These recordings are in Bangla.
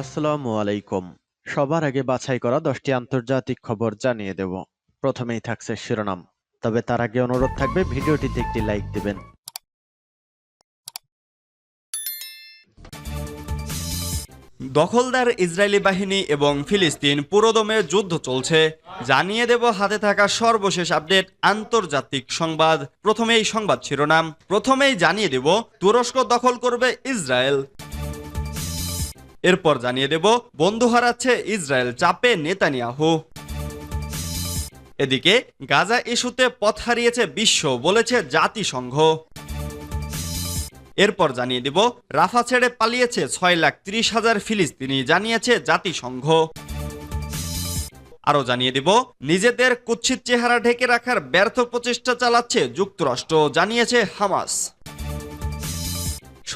আসসালামু আলাইকুম। সবার আগে বাছাই করা 10টি আন্তর্জাতিক খবর জানিয়ে দেব। প্রথমেই থাকছে শিরোনাম। তবে তার আগে অনুরোধ থাকবে ভিডিওটিতে একটি লাইক দিবেন। দখলদার ইসরায়েলি বাহিনী এবং ফিলিস্তিন পুরোদমে যুদ্ধ চলছে। জানিয়ে দেব হাতে থাকা সর্বশেষ আপডেট আন্তর্জাতিক সংবাদ। প্রথমেই সংবাদ শিরোনাম। প্রথমেই জানিয়ে দেব তুরস্ক দখল করবে ইসরায়েল। এরপর জানিয়ে দেব বন্ধু হারাচ্ছে ইসরায়েল, চাপে নেতানিয়াহু। এদিকে গাজা ইস্যুতে পথ হারিয়েছে বিশ্ব, বলেছে জাতিসংঘ। এরপর জানিয়ে দিব রাফা ছেড়ে পালিয়েছে 6,30,000 ফিলিস্তিনি, জানিয়েছে জাতিসংঘ। আরও জানিয়ে দিব নিজেদের কুৎসিত চেহারা ঢেকে রাখার ব্যর্থ প্রচেষ্টা চালাচ্ছে যুক্তরাষ্ট্র, জানিয়েছে হামাস।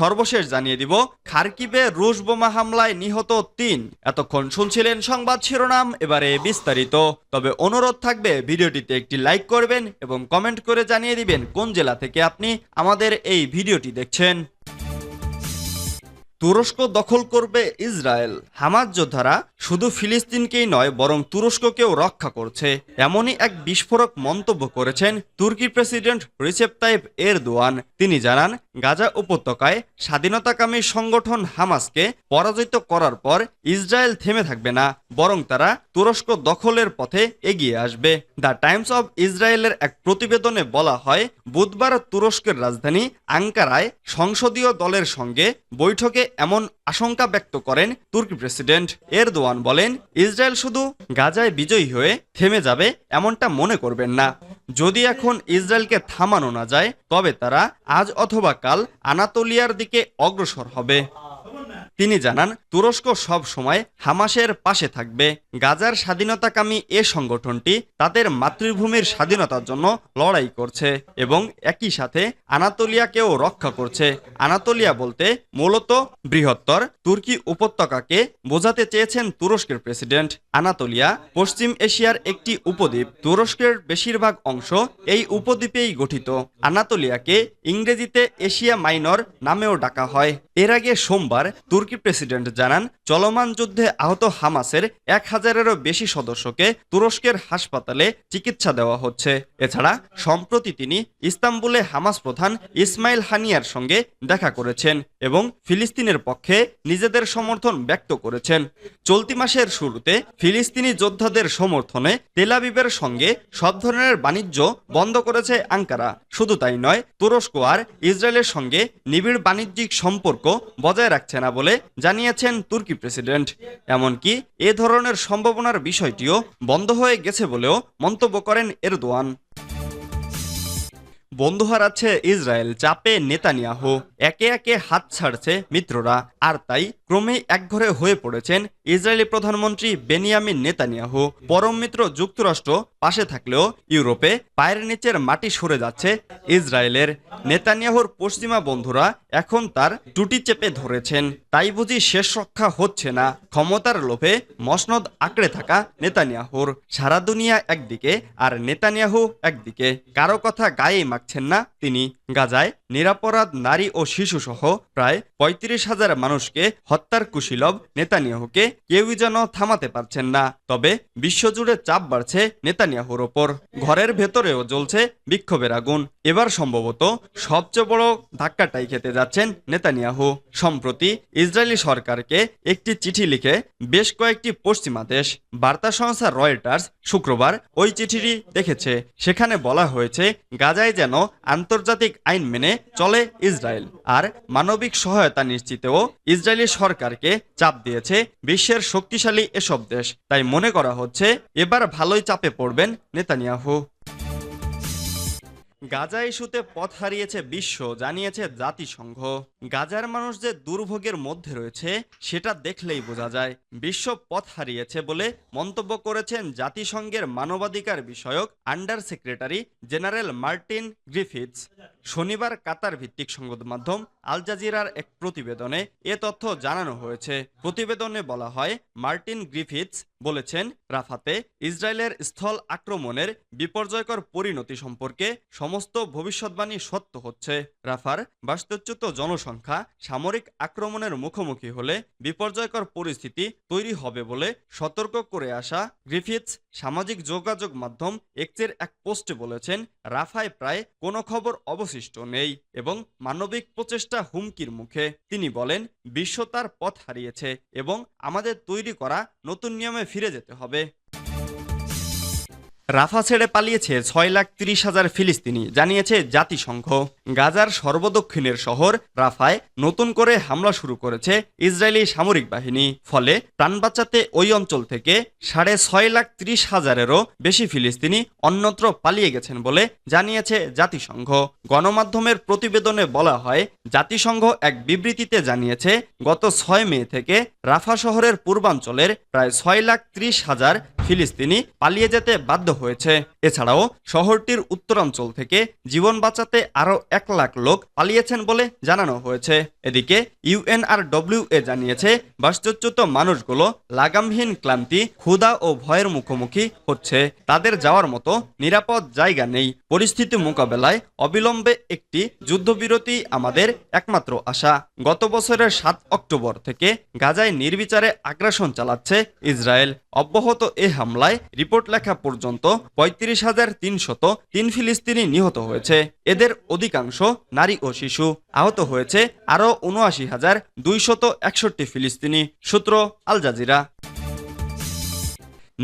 সর্বশেষ জানিয়ে দিব খার্কিভে রুশ বোমা হামলায় নিহত 3। এতক্ষণ শুনছিলেন সংবাদ শিরোনাম, এবারে বিস্তারিত। তবে অনুরোধ থাকবে ভিডিওটিতে একটি লাইক করবেন এবং কমেন্ট করে জানিয়ে দিবেন কোন জেলা থেকে আপনি আমাদের এই ভিডিওটি দেখছেন। তুরস্ক দখল করবে ইসরায়েল। হামাস যোদ্ধারা শুধু ফিলিস্তিনকেই নয় বরং তুরস্ককেও রক্ষা করছে, এমনই এক বিস্ফোরক মন্তব্য করেছেন তুর্কি প্রেসিডেন্ট রিসেপ তাইপ এরদোয়ান। তিনি জানান, গাজা উপত্যকায় স্বাধীনতাকামী সংগঠন হামাসকে পরাজিত করার পর ইসরায়েল থেমে থাকবে না, বরং তারা তুরস্ক দখলের পথে এগিয়ে আসবে। দ্য টাইমস অব ইসরায়েলের এক প্রতিবেদনে বলা হয়, বুধবার তুরস্কের রাজধানী আঙ্কারায় সংসদীয় দলের সঙ্গে বৈঠকে এমন আশঙ্কা ব্যক্ত করেন তুর্কি প্রেসিডেন্ট এরদোয়ান। বলেন, ইসরায়েল শুধু গাজায় বিজয়ী হয়ে থেমে যাবে এমনটা মনে করবেন না। যদি এখন ইসরায়েলকে থামানো না যায় তবে তারা আজ অথবা কাল আনাতোলিয়ার দিকে অগ্রসর হবে। তিনি জানান, তুরস্ক সব সময় হামাসের পাশে থাকবে। গাজার স্বাধীনতাকামী এ সংগঠনটি তাদের মাতৃভূমির স্বাধীনতার জন্য লড়াই করছে এবং একই সাথে আনাতোলিয়াকেও রক্ষা করছে। আনাতোলিয়া বলতে মূলত বৃহত্তর তুর্কি উপত্যকাকে বোঝাতে চেয়েছেন তুরস্কের প্রেসিডেন্ট। আনাতোলিয়া পশ্চিম এশিয়ার একটি উপদ্বীপ। তুরস্কের বেশিরভাগ অংশ এই উপদ্বীপেই গঠিত। আনাতোলিয়াকে ইংরেজিতে এশিয়া মাইনর নামেও ডাকা হয়। এর আগে সোমবার তুর্কি প্রেসিডেন্ট জানান, চলমান যুদ্ধে আহত হামাসের 1,000-এরও বেশি সদস্যকে তুরস্কের হাসপাতালে চিকিৎসা দেওয়া হচ্ছে। এছাড়া সম্প্রতি তিনি ইস্তাম্বুলে হামাস প্রধান ইসমাইল হানিয়ার সঙ্গে দেখা করেছেন এবং ফিলিস্তিনের পক্ষে নিজেদের সমর্থন ব্যক্ত করেছেন। চলতি মাসের শুরুতে ফিলিস্তিনি যোদ্ধাদের সমর্থনে তেল আবিবের সঙ্গে সব ধরনের বাণিজ্য বন্ধ করেছে আঙ্কারা। শুধু তাই নয়, তুরস্ক আর ইসরায়েলের সঙ্গে নিবিড় বাণিজ্যিক সম্পর্ক বজায় রাখছে না বলে জানিয়েছেন তুর্কি প্রেসিডেন্ট। এমনকি এ ধরনের সম্ভাবনার বিষয়টিও বন্ধ হয়ে গেছে বলেও মন্তব্য করেন এরদোয়ান। বন্ধু হারাচ্ছে ইসরায়েল, চাপে নেতানিয়াহু। একে একে হাত ছাড়ছে মিত্ররা, আর তাই ক্রমেই একঘরে হয়ে পড়েছেন ইসরায়েলি প্রধানমন্ত্রী বেনিয়ামিন নেতানিয়াহু। পরম মিত্র যুক্তরাষ্ট্র পাশে থাকলেও ইউরোপে পায়ের নিচের মাটি সরে যাচ্ছে ইসরায়েলের। নেতানিয়াহুর পশ্চিমা বন্ধুরা এখন তার টুটি চেপে ধরেছেন। তাই বুঝি শেষ রক্ষা হচ্ছে না। ক্ষমতার লোভে মসনদ আঁকড়ে থাকা নেতানিয়াহুর। সারা দুনিয়া একদিকে আর নেতানিয়াহু একদিকে, কারো কথা গায়ে মাখছেন না তিনি। গাজায় নিরাপরাধ নারী ও শিশু সহ প্রায় 35,000 মানুষকে হত্যার কুশীলব নেতানিয়াহুকে কেউই যেন থামাতে পারছেন না। তবে বিশ্বজুড়ে চাপ বাড়ছে নেতানিয়াহুর ওপর। ঘরের ভেতরেও জ্বলছে বিক্ষোভের আগুন। এবার সম্ভবত সবচেয়ে বড় ধাক্কাটাই খেতে যাচ্ছেন নেতানিয়াহু। সম্প্রতি ইসরায়েলি সরকারকে একটি চিঠি লিখে বেশ কয়েকটি পশ্চিমা দেশ। বার্তা সংস্থা রয়টার্স শুক্রবার ওই চিঠিটি দেখেছে। সেখানে বলা হয়েছে, গাজায় যেন আন্তর্জাতিক আইন মেনে চলে ইসরায়েল, আর মানবিক সহায়তা নিশ্চিতেও ইসরায়েলি সরকারকে চাপ দিয়েছে বিশ্বের শক্তিশালী এসব দেশ। তাই মনে করা হচ্ছে এবার ভালোই চাপে পড়বেন নেতানিয়াহু। গাজা ইস্যুতে পথ হারিয়েছে বিশ্ব, জানিয়েছে জাতিসংঘ। গাজার মানুষ যে দুর্ভোগের মধ্যে রয়েছে সেটা দেখলেই বোঝা যায়। বিশ্ব পথ হারিয়েছে বলে মন্তব্য করেছেন জাতিসংঘের মানবাধিকার বিষয়ক under secretary general Martin Griffiths. শনিবার কাতার ভিত্তিক সংবাদ মাধ্যম আল জাজিরার এক প্রতিবেদনে এ তথ্য জানানো হয়েছে। প্রতিবেদনে বলা হয়, মার্টিন গ্রিফিথস বলেছেন, রাফাতে ইসরায়েলের স্থল আক্রমণের বিপর্যয়কর পরিণতি সম্পর্কে সমস্ত ভবিষ্যদ্বাণী সত্য হচ্ছে। রাফার বাস্তুচ্যুত জনসংখ্যা সামরিক আক্রমণের মুখোমুখি হলে বিপর্যয়কর পরিস্থিতি তৈরি হবে বলে সতর্ক করে আসা গ্রিফিথস সামাজিক যোগাযোগ মাধ্যম এক্সের এক পোস্টে বলেছেন, রাফায় প্রায় কোনো খবর অবশিষ্ট নেই এবং মানবিক প্রচেষ্টা হুমকির মুখে। তিনি বলেন, বিশ্ব তার পথ হারিয়েছে এবং আমাদের তৈরি করা নতুন নিয়মে ফিরে যেতে হবে। রাফা ছেড়ে পালিয়েছে 6,30,000 ফিলিস্তিনি, জানিয়েছে জাতিসংঘ। গাজার সর্বদক্ষিণের শহর রাফায় নতুন করে হামলা শুরু করেছে ইসরায়েলি সামরিক বাহিনী। ফলে প্রাণ বাঁচাতে ওই অঞ্চল থেকে 6,30,000-এরও বেশি ফিলিস্তিনি অন্যত্র পালিয়ে গেছেন বলে জানিয়েছে জাতিসংঘ। গণমাধ্যমের প্রতিবেদনে বলা হয়, জাতিসংঘ এক বিবৃতিতে জানিয়েছে, গত 6 মে থেকে রাফা শহরের পূর্বাঞ্চলের প্রায় 6,30,000 ফিলিস্তিনি পালিয়ে যেতে বাধ্য হয়েছে। এছাড়াও শহরটির উত্তরাঞ্চল থেকে জীবন বাঁচাতে আরও 1 লাখ লোক পালিয়েছেন বলে জানানো হয়েছে। এদিকে UNRWA জানিয়েছে, বাস্তুচ্যুত মানুষগুলো লাগামহীন ক্লান্তি, ক্ষুধা ও ভয়ের মুখোমুখি হচ্ছে। তাদের যাওয়ার মতো নিরাপদ জায়গা নেই। পরিস্থিতি মোকাবেলায় অবিলম্বে একটি যুদ্ধবিরতি আমাদের একমাত্র আশা। গত বছরের 7 অক্টোবর থেকে গাজায় নির্বিচারে আগ্রাসন চালাচ্ছে ইসরায়েল। অব্যাহত এ হামলায় রিপোর্ট লেখা পর্যন্ত 35,303 ফিলিস্তিনি নিহত হয়েছে। এদের অধিকাংশ নারী ও শিশু। আহত হয়েছে আরও 79,261 ফিলিস্তিনি। সূত্র আল জাজিরা।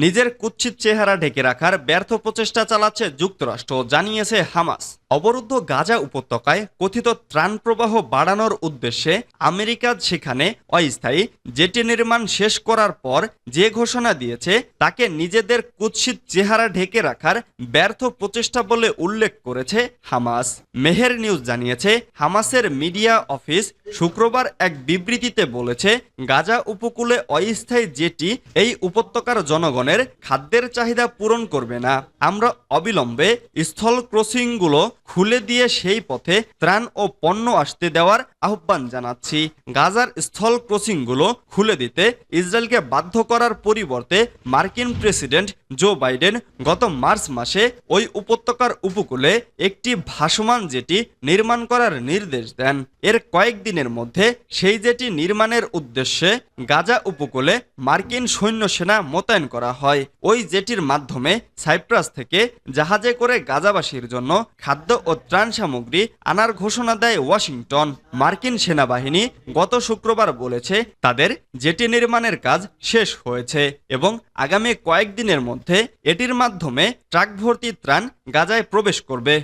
নিজের কুৎসিত চেহারা ঢেকে রাখার ব্যর্থ প্রচেষ্টা চালাচ্ছে যুক্তরাষ্ট্র, জানিয়েছে হামাস। অবরুদ্ধ গাজা উপত্যকায় কথিত ত্রাণ প্রবাহ বাড়ানোর উদ্দেশ্যে আমেরিকা সেখানে অস্থায়ী জেটি নির্মাণ শেষ করার পর যে ঘোষণা দিয়েছে তাকে নিজেদের কুৎসিত চেহারা ঢেকে রাখার ব্যর্থ প্রচেষ্টা বলে উল্লেখ করেছে হামাস। মেহের নিউজ জানিয়েছে, হামাসের মিডিয়া অফিস শুক্রবার এক বিবৃতিতে বলেছে, গাজা উপকূলে অস্থায়ী জেটি এই উপত্যকার জনগণের খাদ্যের চাহিদা পূরণ করবে না। আমরা অবিলম্বে স্থল ক্রসিংগুলো খুলে দিয়ে সেই পথে ত্রাণ ও পণ্য আসতে দেওয়ার আহ্বান জানাচ্ছি। গাজার স্থল ক্রসিংগুলো খুলে দিতে ইসরায়েলকে বাধ্য করার পরিবর্তে মার্কিন প্রেসিডেন্ট জো বাইডেন গত মার্চ মাসে ওই উপত্যকার উপকূলে একটি ভাসমান জেটি নির্মাণ করার নির্দেশ দেন। এর কয়েকদিনের মধ্যে সেই জেটি নির্মাণের উদ্দেশ্যে গাজা উপকূলে মার্কিন সৈন্য সেনা মোতায়েন করা হয়। ওই জেটির মাধ্যমে সাইপ্রাস থেকে জাহাজে করে গাজাবাসীর জন্য খাদ্য ও ত্রাণ সামগ্রী আনার ঘোষণা দেয় ওয়াশিংটন। মার্কিন সেনাবাহিনী গত শুক্রবার বলেছে, তাদের জেটি নির্মাণের কাজ শেষ হয়েছে এবং আগামী কয়েকদিনের মধ্যে এটির মাধ্যমে ট্রাক ভর্তি ত্রাণ গাজায় প্রবেশ করবে।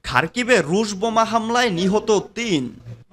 খার্কিভে রুশ বোমা হামলায় নিহত 3।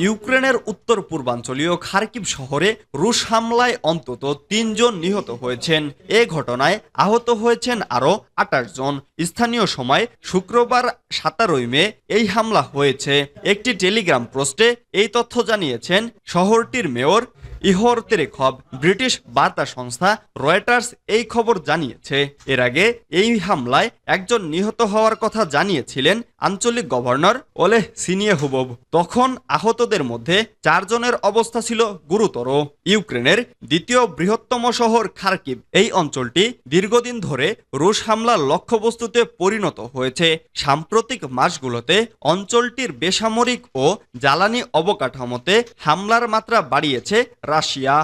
ইউক্রেনের উত্তর পূর্বাঞ্চলীয় খার্কিভ শহরে রুশ হামলায় অন্তত 3 জন নিহত হয়েছেন। এ ঘটনায় আহত হয়েছেন আরও 28 জন। স্থানীয় সময় শুক্রবার 17 মে এই হামলা হয়েছে। একটি টেলিগ্রাম পোস্টে এই তথ্য জানিয়েছেন শহরটির মেয়র ইহর তেরেখভ। ব্রিটিশ বার্তা সংস্থা রয়টার্স এই খবর জানিয়েছে। এর আগে এই হামলায় একজন নিহত হওয়ার কথা জানিয়েছিলেন আঞ্চলিক গভর্নর ওলেহ সিনিয়েহুবভ। তখন আহতদের মধ্যে 4 জনের অবস্থা ছিল গুরুতর। ইউক্রেনের দ্বিতীয় বৃহত্তম শহর খার্কিভ, এই অঞ্চলটি দীর্ঘদিন ধরে রুশ হামলার লক্ষ্যবস্তুতে পরিণত হয়েছে। সাম্প্রতিক মাসগুলোতে অঞ্চলটির বেসামরিক ও জ্বালানি অবকাঠামোতে হামলার মাত্রা বাড়িয়েছে রাশিয়া।